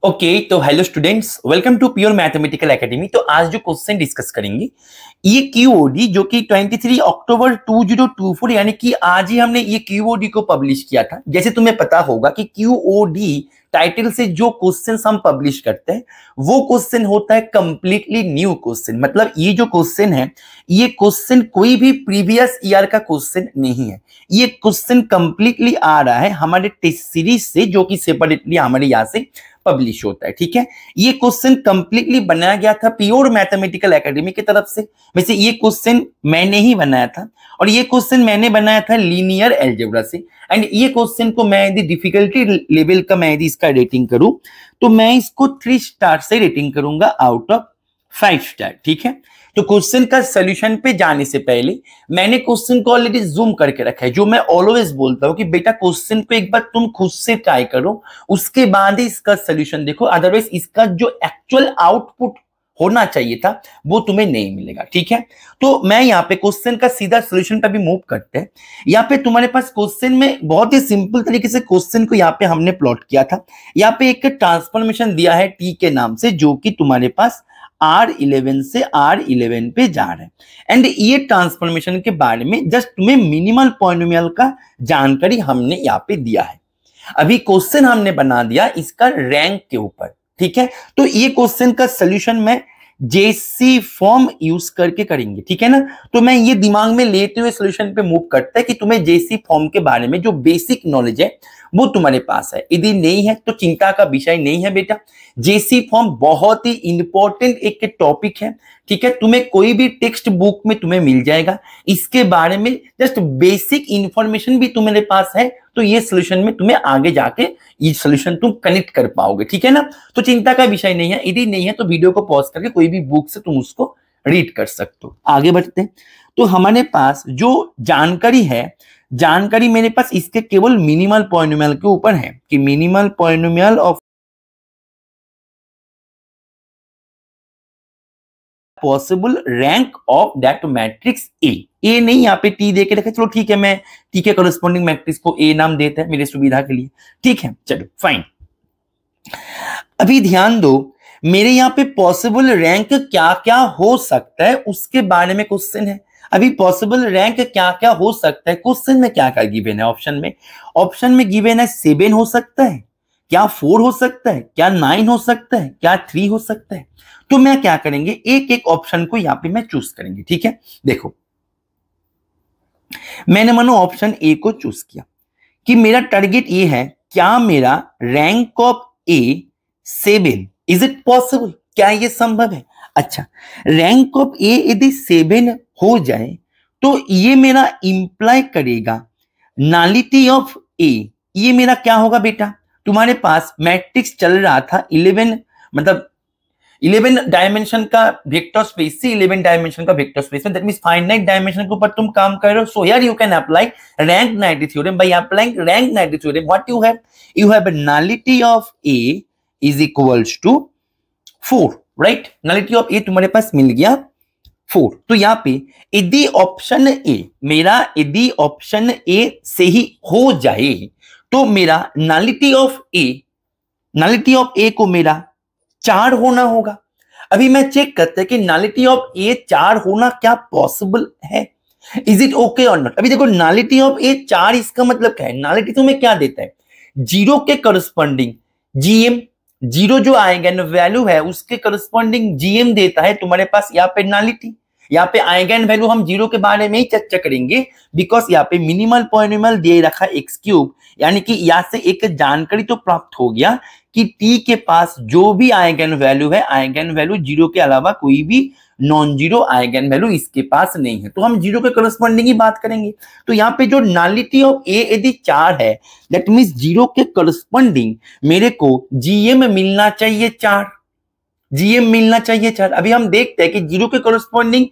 Okay तो hello students, welcome to pure mathematical academy. तो आज जो क्वेश्चन डिस्कस करेंगे ये क्यूओडी जो कि 23 अक्टूबर 2024 यानी कि आज ही हमने ये क्यूओडी को पब्लिश किया था। जैसे तुम्हें पता होगा कि क्यूओडी टाइटल से जो क्वेश्चन हम पब्लिश करते हैं वो क्वेश्चन होता है कंप्लीटली न्यू क्वेश्चन। मतलब ये जो क्वेश्चन है ये क्वेश्चन कोई भी प्रीवियस ईयर का क्वेश्चन नहीं है। ये क्वेश्चन कंप्लीटली आ रहा है हमारे टेस्ट सीरीज से जो कि सेपरेटली हमारे यहाँ से पब्लिश होता है। ठीक है, ये क्वेश्चन कंप्लीटली बनाया गया था प्योर मैथमेटिकल एकेडमी की तरफ से। वैसे ये क्वेश्चन मैंने ही बनाया था और ये क्वेश्चन मैंने बनाया था लीनियर अलजेब्रा से। एंड ये क्वेश्चन को मैं यदि डिफिकल्टी लेवल का मैं यदि इसका रेटिंग करूं तो मैं इसको 3 स्टार से रेटिंग करूंगा आउट ऑफ 5 स्टार। ठीक है, तो क्वेश्चन का सॉल्यूशन पे जाने से पहले मैंने क्वेश्चन को ऑलरेडी जूम करके रखा है। जो मैं ऑलवेज बोलता हूं कि बेटा क्वेश्चन को एक बार तुम खुद से ट्राई करो, उसके बाद ही इसका सॉल्यूशन देखो, अदरवाइज इसका जो एक्चुअल आउटपुट होना चाहिए था वो तुम्हें नहीं मिलेगा। ठीक है, तो मैं यहाँ पे क्वेश्चन का सीधा सॉल्यूशन पे भी मूव करते हैं। यहाँ पे तुम्हारे पास क्वेश्चन में बहुत ही सिंपल तरीके से क्वेश्चन को यहाँ पे हमने प्लॉट किया था। यहाँ पे एक ट्रांसफॉर्मेशन दिया है टी के नाम से जो कि तुम्हारे पास R11 से R11 पे जा रहा है। एंड ये ट्रांसफॉर्मेशन के बारे में जस्ट तुम्हें मिनिमल पॉलिनोमियल का जानकारी हमने यहाँ पे दिया है। अभी क्वेश्चन हमने बना दिया इसका रैंक के ऊपर। ठीक है, तो ये क्वेश्चन का सॉल्यूशन मैं जेसी फॉर्म यूज करके करेंगे। ठीक है ना, तो मैं ये दिमाग में लेते हुए सॉल्यूशन पे मूव करता है कि तुम्हें जेसी फॉर्म के बारे में जो बेसिक नॉलेज है वो तुम्हारे पास है। यदि नहीं है तो चिंता का विषय नहीं है बेटा। जेसी फॉर्म बहुत ही इंपॉर्टेंट एक टॉपिक है। ठीक है, तुम्हें कोई भी टेक्स्ट बुक में तुम्हें मिल जाएगा इसके बारे में जस्ट बेसिक इंफॉर्मेशन भी तुम्हारे पास है, तो ये सॉल्यूशन में तुम्हें आगे जाके ये सॉल्यूशन तुम कनेक्ट कर पाओगे। ठीक है ना, तो चिंता का विषय नहीं है। यदि नहीं है तो वीडियो को पॉज करके कोई भी बुक से तुम उसको रीड कर सकते हो। आगे बढ़ते हैं, तो हमारे पास जो जानकारी है, जानकारी मेरे पास इसके केवल मिनिमल पॉलिनोमियल के ऊपर है कि minimal polynomial of possible rank of that matrix A नहीं यहाँ पे टी दे के रखे, चलो ठीक है मैं टी के कॉरेस्पॉन्डिंग मैट्रिक्स को ए नाम देता है मेरे सुविधा के लिए। ठीक है, चलो फाइन। अभी ध्यान दो, मेरे यहाँ पे पॉसिबल रैंक क्या क्या हो सकता है उसके बारे में क्वेश्चन है। अभी पॉसिबल रैंक क्या क्या हो सकता है क्वेश्चन में क्या क्या गिवन है। ऑप्शन में गिवन है 7 हो सकता है, क्या 4 हो सकता है, क्या 9 हो सकता है, क्या 3 हो सकता है। तो मैं क्या करेंगे, एक एक ऑप्शन को यहां पे मैं चूज करेंगे। ठीक है, देखो मैंने मानो ऑप्शन ए को चूज किया कि मेरा टारगेट ये है, क्या मेरा rank of A 7, is it possible, क्या ये संभव है। अच्छा, रैंक ऑफ ए यदि 7 हो जाए तो ये मेरा इंप्लाई करेगा नलिटी ऑफ ए। ये मेरा क्या होगा बेटा, तुम्हारे पास मैट्रिक्स चल रहा था 11, मतलब 11 डायमेंशन का वेक्टर स्पेस से 11 डायमेंशन का वेक्टर स्पेस में, दैट मींस फाइनाइट डायमेंशन के ऊपर तुम काम कर रहे हो। So here you can apply rank nullity theorem. By applying rank nullity theorem what you have nullity of A is equals to 4, right. Nullity of A तुम्हारे पास मिल गया 4। तो यहाँ पे यदि ऑप्शन ए मेरा, यदि ऑप्शन ए से ही हो जाए तो मेरा नलिटी ऑफ ए को मेरा 4 होना होगा। अभी मैं चेक करते हैं कि नलिटी ऑफ ए 4 होना क्या पॉसिबल है, इज इट ओके और नॉट। अभी देखो नलिटी ऑफ ए 4 इसका मतलब क्या है, नलिटी तुम्हें क्या देता है, 0 के करस्पॉन्डिंग जीएम, 0 जो आइगन वैल्यू है उसके करस्पॉन्डिंग जीएम देता है तुम्हारे पास यहाँ पे नलिटी। यहाँ पे आइगन वैल्यू हम 0 के बारे में ही चर्चा करेंगे बिकॉज यहाँ पे मिनिमल पॉलिनोमियल दे रखा x³, यानी कि यहाँ से एक जानकारी तो प्राप्त हो गया कि t के पास जो भी आइगन वैल्यू है, आइगन वैल्यू 0 के अलावा कोई भी नॉन जीरो आइगन वैल्यू इसके पास नहीं है, तो हम 0 के करस्पॉन्डिंग ही बात करेंगे। तो यहाँ पे जो नलिटी ऑफ ए यदि 4 है दैट मींस 0 के करस्पॉन्डिंग मेरे को जीएम मिलना चाहिए 4, जीएम मिलना चाहिए 4। अभी हम देखते हैं कि 0 के करस्पॉन्डिंग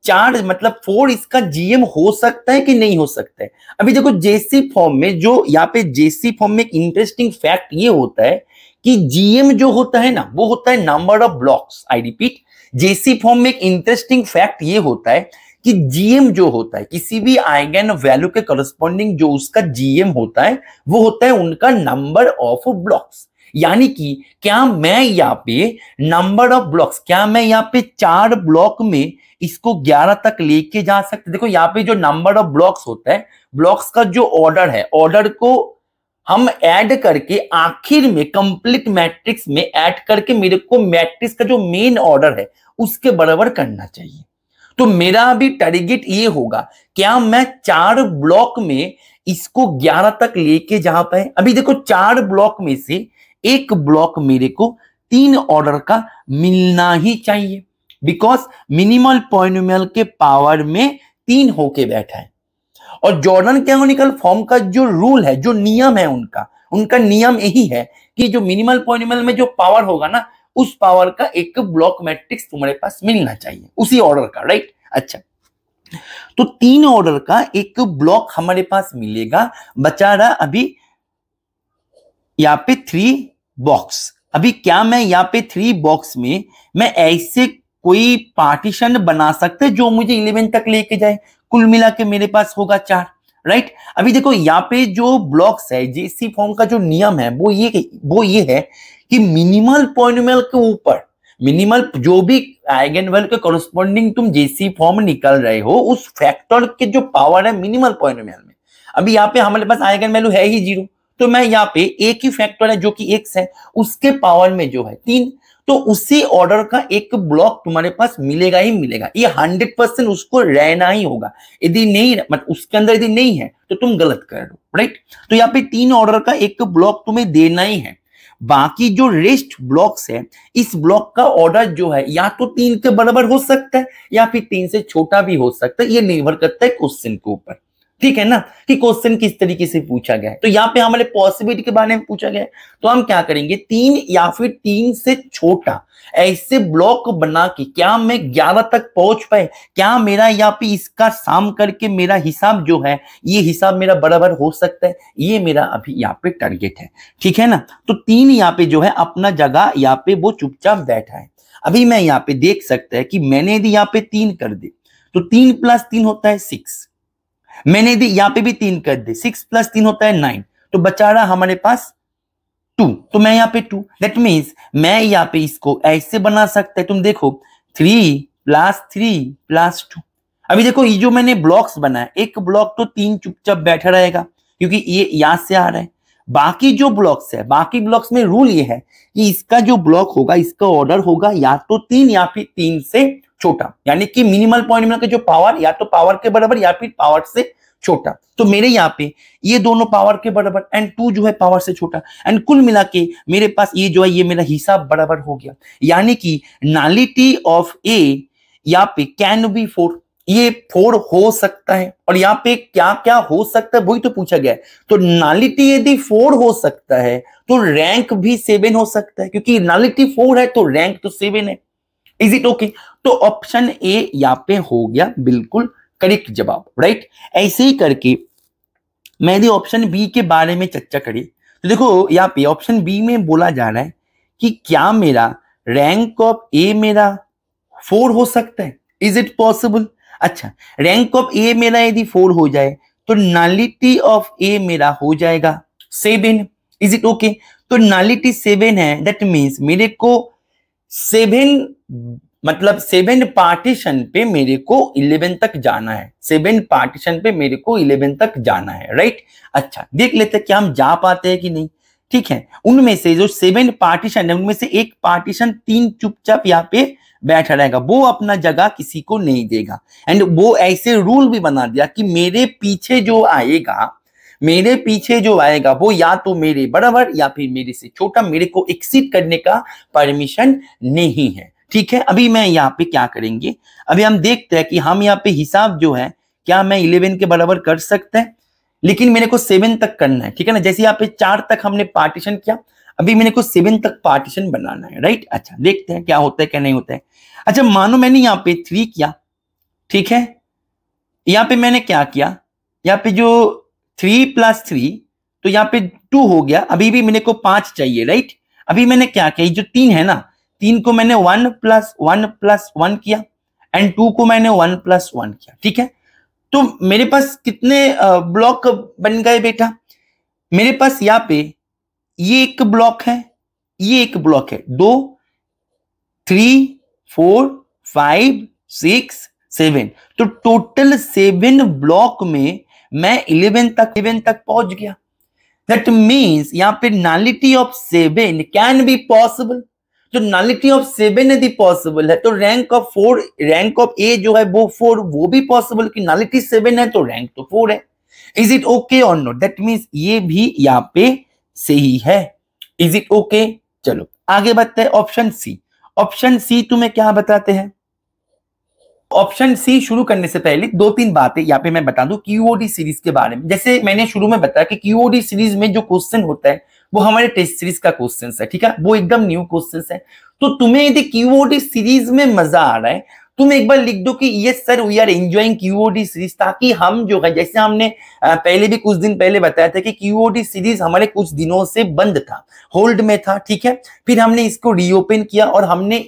4 मतलब 4 इसका जीएम हो सकता है कि नहीं हो सकता है। अभी देखो जेसी फॉर्म में, जो यहाँ पे जेसी फॉर्म में एक इंटरेस्टिंग फैक्ट ये होता है कि जीएम जो होता है ना वो होता है number of blocks. I repeat, JC form में एक इंटरेस्टिंग फैक्ट ये होता है कि जीएम जो होता है किसी भी आइगन वैल्यू के करस्पॉन्डिंग जो उसका जीएम होता है वो होता है उनका नंबर ऑफ ब्लॉक्स। यानी कि क्या मैं यहाँ पे नंबर ऑफ ब्लॉक्स, क्या मैं यहाँ पे 4 ब्लॉक में इसको 11 तक लेके जा सकते? देखो यहाँ पे जो नंबर ऑफ ब्लॉक्स होता है, ब्लॉक्स का जो ऑर्डर है, ऑर्डर को हम ऐड करके आखिर में कंप्लीट मैट्रिक्स में ऐड करके मेरे को मैट्रिक्स का जो मेन ऑर्डर है उसके बराबर करना चाहिए। तो मेरा अभी टारगेट ये होगा, क्या मैं 4 ब्लॉक में इसको 11 तक लेके जा पाए? अभी देखो 4 ब्लॉक में से एक ब्लॉक मेरे को 3 ऑर्डर का मिलना ही चाहिए, बिकॉज मिनिमल पॉलिनोमियल के पावर में 3 होके बैठा है। और जॉर्डन कैनोनिकल फॉर्म का जो रूल है, जो नियम है उनका नियम यही है कि जो मिनिमल पॉलिनोमियल में जो पावर होगा ना, उस पावर का एक ब्लॉक मैट्रिक्स तुम्हारे पास मिलना चाहिए उसी ऑर्डर का, राइट। अच्छा, तो 3 ऑर्डर का एक ब्लॉक हमारे पास मिलेगा, बचा रहा अभी यहाँ पे 3 बॉक्स। अभी क्या मैं यहाँ पे 3 बॉक्स में मैं ऐसे कोई पार्टीशन बना सकते जो मुझे 11 तक लेके जाए? कुल मिला के मेरे पास होगा 4, राइट। अभी देखो यहाँ पे जो ब्लॉक्स है, जेसी फॉर्म का जो नियम है वो ये है कि मिनिमल पॉलिनोमियल के ऊपर मिनिमल जो भी आइगन वैल्यू के कॉरेस्पॉन्डिंग तुम जेसी फॉर्म निकल रहे हो, उस फैक्टर के जो पावर है मिनिमल पॉलिनोमियल में, अभी यहाँ पे हमारे पास आइगन वैल्यू है ही 0, तो मैं यहाँ पे एक ही फैक्टर है जो कि x है, उसके पावर में जो है 3, तो उसी ऑर्डर का एक ब्लॉक तुम्हारे पास मिलेगा ही मिलेगा। ये 100% उसको रहना ही होगा। यदि नहीं, मतलब उसके अंदर यदि नहीं है तो तुम गलत कर रहे हो, राइट। तो यहाँ पे 3 ऑर्डर का एक ब्लॉक तुम्हें देना ही है। बाकी जो रेस्ट ब्लॉक्स है, इस ब्लॉक का ऑर्डर जो है या तो 3 के बराबर हो सकता है या फिर 3 से छोटा भी हो सकता है, ये निर्भर करता है क्वेश्चन के ऊपर, ठीक है ना, कि क्वेश्चन किस तरीके से पूछा गया है। तो यहाँ पे हमारे पॉसिबिलिटी के बारे में पूछा गया है, तो हम क्या करेंगे, 3 या फिर 3 से छोटा ऐसे ब्लॉक बना के क्या मैं 11 तक पहुंच पाए, क्या मेरा यहाँ पे इसका साम करके मेरा हिसाब जो है, ये हिसाब मेरा बराबर हो सकता है, ये मेरा अभी यहाँ पे टारगेट है, ठीक है ना। तो 3 यहाँ पे जो है अपना जगह यहाँ पे वो चुपचाप बैठा है। अभी मैं यहाँ पे देख सकता है कि मैंने यदि यहाँ पे 3 कर दे तो 3 + 3 होता है 6, मैंने यदि यहाँ पे भी 3 कर दे, 6 + 3 होता है 9, तो बचा रहा हमारे पास 2, तो मैं यहाँ पे 2, दैट मीन्स मैं यहाँ पे इसको ऐसे बना सकता है, तुम देखो 3 + 3 + 2। अभी देखो ये जो मैंने ब्लॉक्स बनाया, एक ब्लॉक तो 3 चुपचाप बैठा रहेगा क्योंकि ये यहां से आ रहा है। बाकी जो ब्लॉक्स है, बाकी ब्लॉक्स में रूल ये है कि इसका जो ब्लॉक होगा, इसका ऑर्डर होगा या तो 3 या फिर 3 से छोटा, यानी कि मिनिमल पॉलिनोमियल के जो पावर या तो पावर के बराबर या फिर पावर से छोटा। तो मेरे यहाँ पे ये दोनों पावर के बराबर एंड 2 जो है पावर से छोटा, एंड कुल मिला के मेरे पास ये जो है ये मेरा हिसाब बराबर हो गया। यानी कि नलिटी ऑफ ए यहाँ पे कैन बी 4, ये 4 हो सकता है। और यहाँ पे क्या क्या हो सकता है वही तो पूछा गया है। तो नलिटी यदि 4 हो सकता है तो रैंक भी 7 हो सकता है, क्योंकि नलिटी 4 है तो रैंक तो 7 है। Is it okay? तो ऑप्शन ए यहाँ पे हो गया बिल्कुल करेक्ट जवाब, राइट। ऐसे ही करके मैं यदि ऑप्शन बी के बारे में चर्चा करी तो देखो यहाँ पे ऑप्शन बी में बोला जा रहा है कि क्या मेरा रैंक ऑफ ए मेरा 4 हो सकता है, इज इट पॉसिबल? अच्छा, रैंक ऑफ ए मेरा यदि 4 हो जाए तो नलिटी ऑफ ए मेरा हो जाएगा 7, इज इट ओके? तो नलिटी 7 है, दैट मीन्स मेरे को 7 मतलब 7 पार्टीशन पे मेरे को 11 तक जाना है, 7 पार्टीशन पे मेरे को 11 तक जाना है, राइट। अच्छा, देख लेते हैं क्या हम जा पाते हैं कि नहीं, ठीक है। उनमें से जो 7 पार्टीशन है उनमें से एक पार्टीशन 3 चुपचाप यहाँ पे बैठा रहेगा, वो अपना जगह किसी को नहीं देगा। एंड वो ऐसे रूल भी बना दिया कि मेरे पीछे जो आएगा वो या तो मेरे बराबर या फिर मेरे से छोटा, मेरे को एक्सीड करने का परमिशन नहीं है, ठीक है। अभी मैं यहाँ पे क्या करेंगे, अभी हम देखते हैं कि हम यहाँ पे हिसाब जो है क्या मैं 11 के बराबर कर सकते हैं, लेकिन मेरे को 7 तक करना है, ठीक है ना। जैसे यहाँ पे 4 तक हमने पार्टीशन किया, अभी मेरे को 7 तक पार्टीशन बनाना है, राइट। अच्छा, देखते हैं क्या होता है क्या नहीं होता है। अच्छा, मानो मैंने यहाँ पे 3 किया, ठीक है। यहाँ पे मैंने क्या किया, यहाँ पे जो 3 + 3 तो यहाँ पे 2 हो गया, अभी भी मेरे को 5 चाहिए, राइट। अभी मैंने क्या किया, जो 3 है ना, 3 को मैंने 1 + 1 + 1 किया एंड 2 को मैंने 1 + 1 किया, ठीक है। तो मेरे पास कितने ब्लॉक बन गए बेटा, मेरे पास यहाँ पे ये एक ब्लॉक है, ये एक ब्लॉक है, 2 3 4 5 6 7, तो टोटल 7 ब्लॉक में मैं 11 तक पहुंच गया। दैट मीन्स यहां पे nullity of 7 can be possible. तो नलिटी ऑफ 7 यदि पॉसिबल है तो रैंक ऑफ ए जो है वो 4, वो भी पॉसिबल कि नलिटी 7 है तो रैंक तो 4 है। इज इट ओके और नॉट? दैट मीन्स ये भी यहां पे सही है। Is it okay? चलो आगे बढ़ते हैं। ऑप्शन सी तुम्हें क्या बताते हैं? ऑप्शन सी शुरू करने से पहले 2-3 बातें यहाँ पे मैं बता दूं क्यूओडी सीरीज के बारे में। जैसे मैंने शुरू में बताया कि क्यूओडी सीरीज में जो क्वेश्चन होता है वो हमारे टेस्ट सीरीज का क्वेश्चन है, ठीक है, वो एकदम न्यू क्वेश्चन है। तो तुम्हें यदि क्यूओडी सीरीज में मजा आ रहा है, तुम एक बार लिख दो कि yes sir we are enjoying QOD series, ताकि हम जो है, जैसे हमने पहले भी कुछ दिन पहले बताया था कि क्यूओडी सीरीज हमारे कुछ दिनों से बंद था, होल्ड में था, ठीक है, फिर हमने इसको रीओपन किया और हमने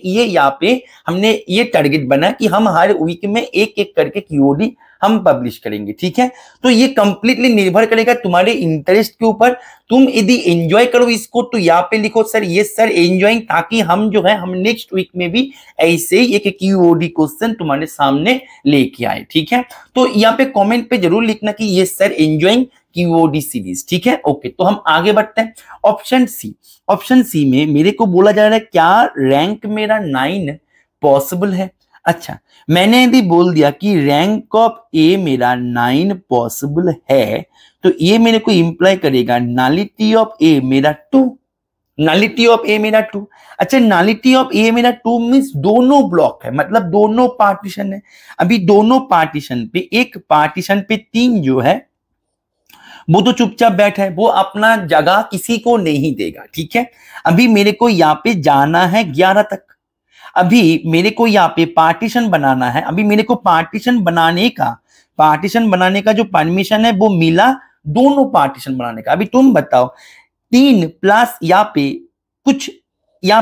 ये टारगेट बना कि हम हर वीक में एक एक करके क्यूओडी हम पब्लिश करेंगे, ठीक है। तो ये कंप्लीटली निर्भर करेगा तुम्हारे इंटरेस्ट के ऊपर। तुम यदि एंजॉय करो इसको तो यहाँ पे लिखो सर यस सर एंजॉयिंग, ताकि हम जो है हम नेक्स्ट वीक में भी ऐसे ही एक क्यूओडी क्वेश्चन तुम्हारे सामने लेके आए, ठीक है। तो यहाँ पे कमेंट पे जरूर लिखना कि yes sir enjoying QOD series, ठीक है। ओके, तो हम आगे बढ़ते हैं। ऑप्शन सी में मेरे को बोला जा रहा है क्या रैंक मेरा 9 पॉसिबल है। अच्छा, मैंने यदि बोल दिया कि रैंक ऑफ ए मेरा 9 पॉसिबल है, तो ये मेरे को इंप्लाई करेगा नलिटी ऑफ ए मेरा 2। नलिटी ऑफ ए मेरा 2। अच्छा, नलिटी ऑफ ए मेरा 2 मीन्स दोनों ब्लॉक है, मतलब दोनों पार्टीशन है। अभी दोनों पार्टीशन पे, एक पार्टीशन पे 3 जो है वो तो चुपचाप बैठा है, वो अपना जगह किसी को नहीं देगा, ठीक है। अभी मेरे को यहाँ पे जाना है 11 तक। अभी मेरे को यहाँ पे पार्टीशन बनाना है। अभी मेरे को पार्टीशन बनाने का जो परमिशन है वो मिला दोनों पार्टीशन बनाने का। अभी तुम बताओ 3 प्लस यहाँ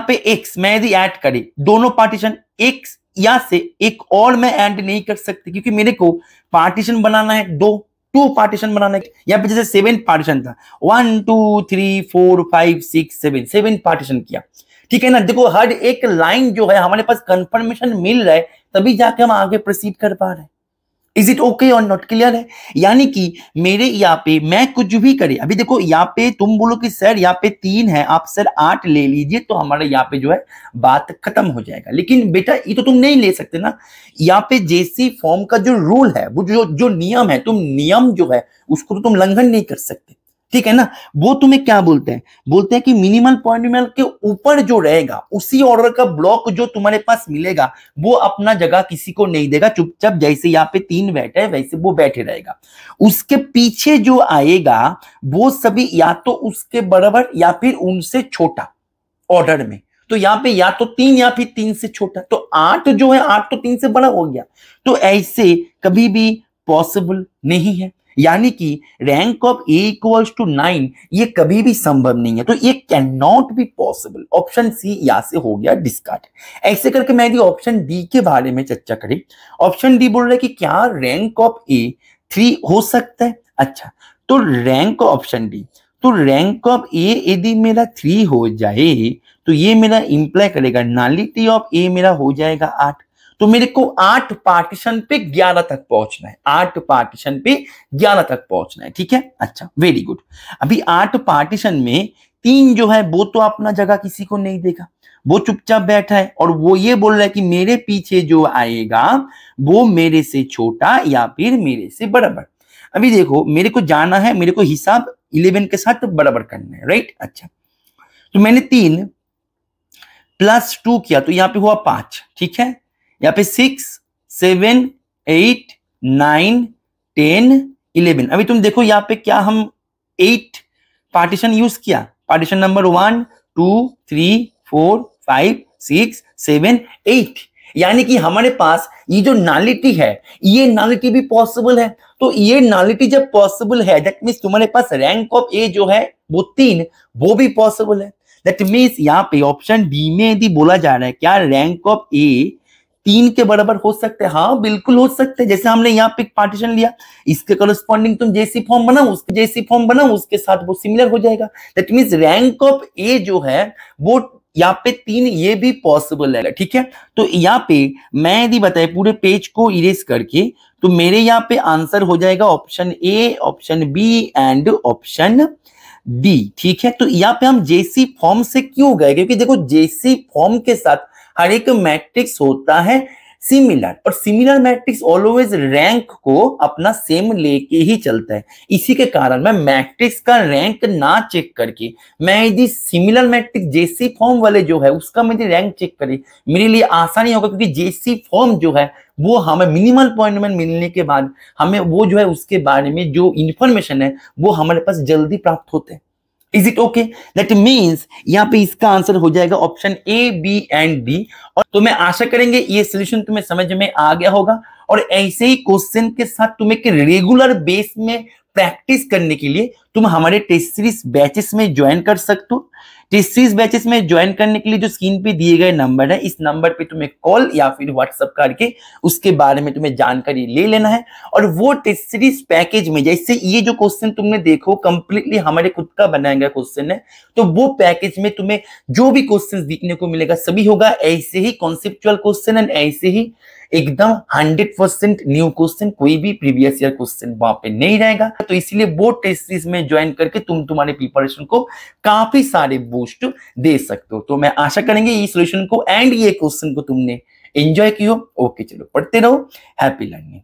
पे x मैं यदि ऐड करे दोनों पार्टीशन, x या से एक और मैं ऐड नहीं कर सकती, क्योंकि मेरे को पार्टीशन बनाना है 2 पार्टीशन बनाना है। यहाँ पे जैसे 7 पार्टीशन था, 1 2 3 4 5 6 7 पार्टीशन किया, ठीक है ना। देखो हर एक लाइन जो है हमारे पास कंफर्मेशन मिल रहा है, तभी जाके हम आगे प्रोसीड कर पा रहे हैं। इज इट ओके और नॉट? क्लियर है? यानी कि मेरे यहाँ पे मैं कुछ भी करे, अभी देखो यहाँ पे तुम बोलो कि सर यहाँ पे 3 है, आप सर 8 ले लीजिए, तो हमारे यहाँ पे जो है बात खत्म हो जाएगा। लेकिन बेटा ये तो तुम नहीं ले सकते ना। यहाँ पे जेसी फॉर्म का जो रूल है, वो जो नियम है, तुम नियम जो है उसको तो तुम उल्लंघन नहीं कर सकते, ठीक है ना। वो तुम्हें क्या बोलते हैं कि मिनिमल पॉलिनोमियल के ऊपर जो रहेगा उसी ऑर्डर का ब्लॉक जो तुम्हारे पास मिलेगा वो अपना जगह किसी को नहीं देगा, चुपचाप जैसे यहाँ पे 3 बैठे है वैसे वो बैठे रहेगा। उसके पीछे जो आएगा वो सभी या तो उसके बराबर या फिर उनसे छोटा ऑर्डर में। तो यहाँ पे या तो 3 या फिर 3 से छोटा, तो 8 जो है 8 तो 3 से बड़ा हो गया। तो ऐसे कभी भी पॉसिबल नहीं है, यानी कि rank of A equals to 9 ये कभी भी संभव नहीं है। तो ये can not be possible. Option C यहां से हो गया डिस्कार्ड। ऐसे करके मैं ऑप्शन डी के बारे में चर्चा करें। ऑप्शन डी बोल रहा है कि क्या रैंक ऑफ ए 3 हो सकता है। अच्छा, तो रैंक ऑप्शन डी, तो रैंक ऑफ ए यदि मेरा 3 हो जाए तो ये मेरा इंप्लाई करेगा नलिटी ऑफ ए मेरा हो जाएगा 8। तो मेरे को 8 पार्टीशन पे 11 तक पहुंचना है, 8 पार्टीशन पे 11 तक पहुंचना है, ठीक है। अच्छा, वेरी गुड। अभी 8 पार्टीशन में 3 जो है वो तो अपना जगह किसी को नहीं देगा, वो चुपचाप बैठा है और वो ये बोल रहा है कि मेरे पीछे जो आएगा वो मेरे से छोटा या फिर मेरे से बराबर। अभी देखो मेरे को जाना है, मेरे को हिसाब 11 के साथ बराबर करना है, राइट। अच्छा, तो मैंने 3 प्लस 2 किया तो यहाँ पे हुआ 5, ठीक है। यहाँ पे 6 7 8 9 10 11। अभी तुम देखो यहाँ पे क्या हम 8 पार्टीशन यूज किया, पार्टीशन नंबर 1 2 3 4 5 6 7 8, यानी कि हमारे पास ये जो नलिटी है ये नलिटी भी पॉसिबल है। तो ये नलिटी जब पॉसिबल है दैट मीन्स तुम्हारे पास रैंक ऑफ ए जो है वो 3 वो भी पॉसिबल है। दैट मीन्स यहाँ पे ऑप्शन डी में यदि बोला जा रहा है क्या रैंक ऑफ ए 3 के बराबर हो सकते हैं? हाँ बिल्कुल हो सकते हैं। जैसे हमने यहाँ पे एक पार्टीशन लिया, इसके करस्पॉन्डिंग तुम जैसी फॉर्म बनाओ, उसके जैसी फॉर्म बनाओ, उसके साथ वो सिमिलर हो जाएगा। दैट मीन्स रैंक ऑफ ए जो है वो यहाँ पे 3, ये भी पॉसिबल है। ठीक है, तो यहाँ पे मैं यदि बताए पूरे पेज को इरेज करके, तो मेरे यहाँ पे आंसर हो जाएगा option A, option B and option D. ठीक है, तो यहाँ पे हम जेसी फॉर्म से क्यों गए? क्योंकि देखो जेसी फॉर्म के साथ हर एक मैट्रिक्स होता है सिमिलर, और सिमिलर मैट्रिक्स ऑलवेज रैंक को अपना सेम लेके ही चलता है। इसी के कारण मैं मैट्रिक्स का रैंक ना चेक करके, मैं यदि सिमिलर मैट्रिक्स जेसी फॉर्म वाले जो है उसका मुझे रैंक चेक करे, मेरे लिए आसानी होगा। क्योंकि जेसी फॉर्म जो है वो हमें मिनिमल पॉइंट में मिलने के बाद हमें वो जो है उसके बारे में जो इंफॉर्मेशन है वो हमारे पास जल्दी प्राप्त होते हैं। Is it okay? That means यहाँ पे इसका आंसर हो जाएगा option A, B and D. और तो मैं आशा करेंगे ये सोल्यूशन तुम्हें समझ में आ गया होगा, और ऐसे ही क्वेश्चन के साथ तुम एक रेगुलर बेस में प्रैक्टिस करने के लिए तुम हमारे टेस्ट सीरीज बैचेस में ज्वाइन कर सकते हो। टेस्ट सीरीज बैचेस में ज्वाइन करने के लिए जो स्क्रीन पे दिए गए नंबर है, इस नंबर पे तुम्हें कॉल या फिर व्हाट्सएप करके उसके बारे में तुम्हें जानकारी ले लेना है। और वो टेस्ट सीरीज पैकेज में जैसे ये जो क्वेश्चन तुमने देखो कंप्लीटली हमारे खुद का बनाया गया क्वेश्चन है, तो वो पैकेज में तुम्हें जो भी क्वेश्चन देखने को मिलेगा सभी होगा ऐसे ही कॉन्सेप्चुअल क्वेश्चन एंड ऐसे ही एकदम 100% न्यू क्वेश्चन, कोई भी प्रीवियस ईयर क्वेश्चन वहां पे नहीं रहेगा। तो इसलिए वो टेस्ट सीरीज में ज्वाइन करके तुम तुम्हारे प्रिपरेशन को काफी सारे बूस्ट दे सकते हो। तो मैं आशा करेंगे ये सॉल्यूशन को एंड ये क्वेश्चन को तुमने एंजॉय किया। ओके चलो पढ़ते रहो, हैप्पी लर्निंग।